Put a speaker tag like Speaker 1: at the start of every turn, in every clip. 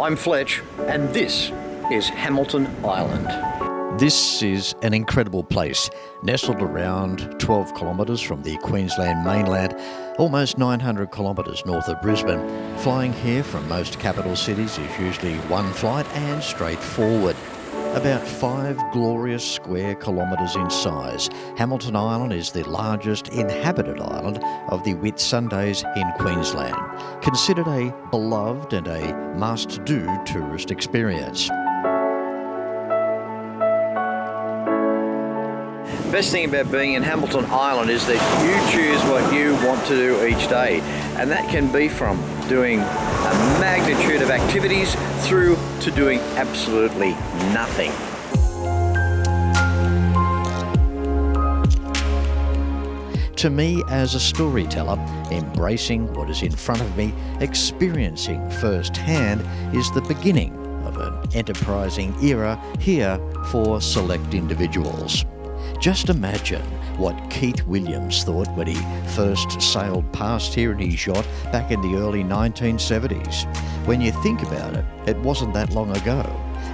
Speaker 1: I'm Fletch, and this is Hamilton Island.
Speaker 2: This is an incredible place, nestled around 12 kilometres from the Queensland mainland, almost 900 kilometres north of Brisbane. Flying here from most capital cities is usually one flight and straightforward. About 5 glorious square kilometres in size, Hamilton Island is the largest inhabited island of the Whitsundays in Queensland, considered a beloved and a must-do tourist experience.
Speaker 1: The best thing about being in Hamilton Island is that you choose what you want to do each day, and that can be from doing a magnitude of activities through to doing absolutely nothing.
Speaker 2: To me, as a storyteller, embracing what is in front of me, experiencing firsthand, is the beginning of an enterprising era here for select individuals. Just imagine what Keith Williams thought when he first sailed past here in his yacht back in the early 1970s. When you think about it, it wasn't that long ago.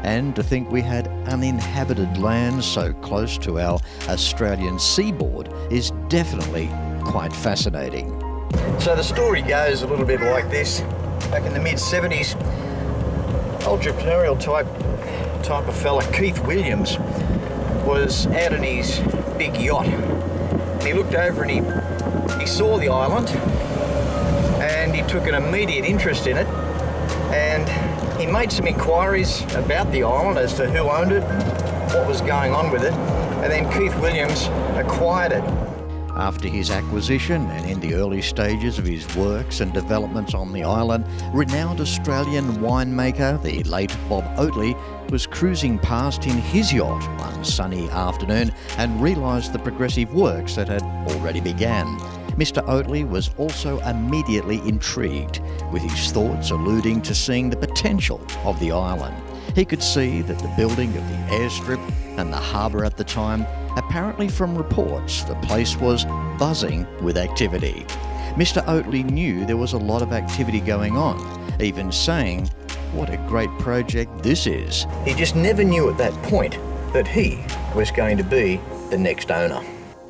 Speaker 2: And to think we had uninhabited land so close to our Australian seaboard is definitely quite fascinating.
Speaker 1: So the story goes a little bit like this. Back in the mid-70s, entrepreneurial type of fella, Keith Williams, was out in his big yacht, and he looked over and he saw the island, and he took an immediate interest in it, and he made some inquiries about the island as to who owned it, what was going on with it, and then Keith Williams acquired it.
Speaker 2: After his acquisition and in the early stages of his works and developments on the island, renowned Australian winemaker, the late Bob Oatley, was cruising past in his yacht one sunny afternoon and realised the progressive works that had already began. Mr. Oatley was also immediately intrigued, with his thoughts alluding to seeing the potential of the island. He could see that the building of the airstrip and the harbour at the time, apparently from reports, the place was buzzing with activity. Mr. Oatley knew there was a lot of activity going on, even saying, "What a great project this is."
Speaker 1: He just never knew at that point that he was going to be the next owner.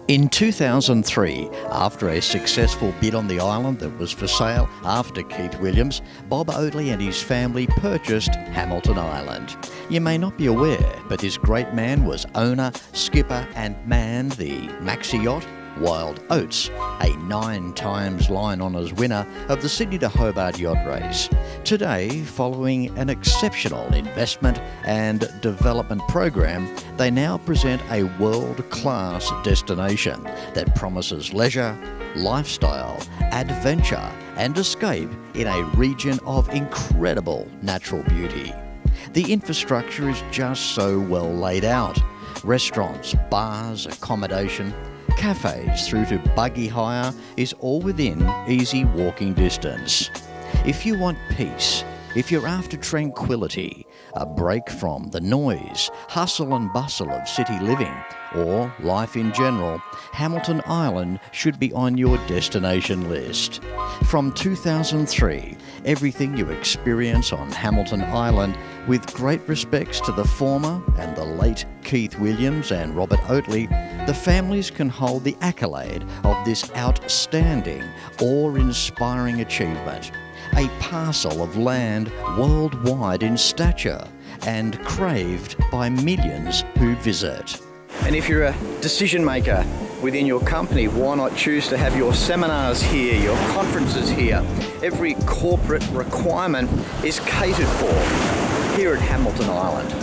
Speaker 2: In 2003, after a successful bid on the island that was for sale after Keith Williams, Bob Oatley and his family purchased Hamilton Island. You may not be aware, but this great man was owner, skipper and manned the maxi yacht Wild Oats, a 9 times line honours winner of the Sydney to Hobart yacht race. Today, following an exceptional investment and development program, they now present a world-class destination that promises leisure, lifestyle, adventure and escape in a region of incredible natural beauty. The infrastructure is just so well laid out. Restaurants, bars, accommodation, cafes through to buggy hire is all within easy walking distance. If you want peace, if you're after tranquility, a break from the noise, hustle and bustle of city living, or life in general, Hamilton Island should be on your destination list. From 2003, everything you experience on Hamilton Island, with great respects to the former and the late Keith Williams and Robert Oatley, the families can hold the accolade of this outstanding, awe-inspiring achievement. A parcel of land worldwide in stature and craved by millions who visit. And if you're a decision maker within your company, why not choose to have your seminars here, your conferences here? Every corporate requirement is catered for here at Hamilton Island.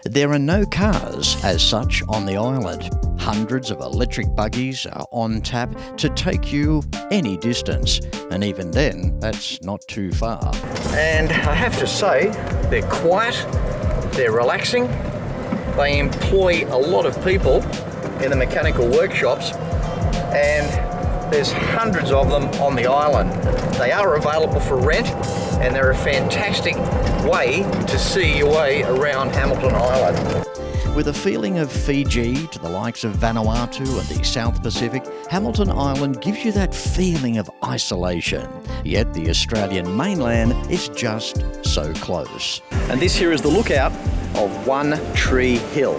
Speaker 2: There are no cars as such on the island. Hundreds of electric buggies are on tap to take you any distance, and even then, that's not too far.
Speaker 1: And I have to say, they're quiet, they're relaxing, they employ a lot of people in the mechanical workshops, and there's hundreds of them on the island. They are available for rent, and they're a fantastic way to see your way around Hamilton Island.
Speaker 2: With a feeling of Fiji to the likes of Vanuatu and the South Pacific, Hamilton Island gives you that feeling of isolation. Yet the Australian mainland is just so close.
Speaker 1: And this here is the lookout of One Tree Hill.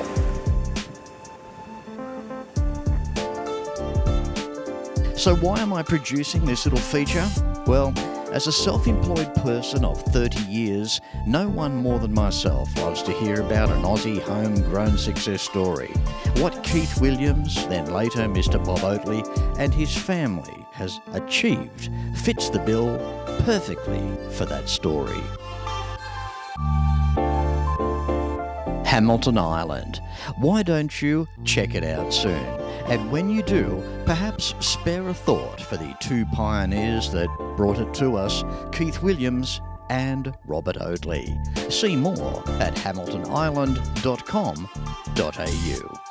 Speaker 2: So why am I producing this little feature? Well, as a self-employed person of 30 years, no one more than myself loves to hear about an Aussie homegrown success story. What Keith Williams, then later Mr. Bob Oatley, and his family has achieved fits the bill perfectly for that story. Hamilton Island. Why don't you check it out soon? And when you do, perhaps spare a thought for the two pioneers that brought it to us, Keith Williams and Robert Oatley. See more at hamiltonisland.com.au.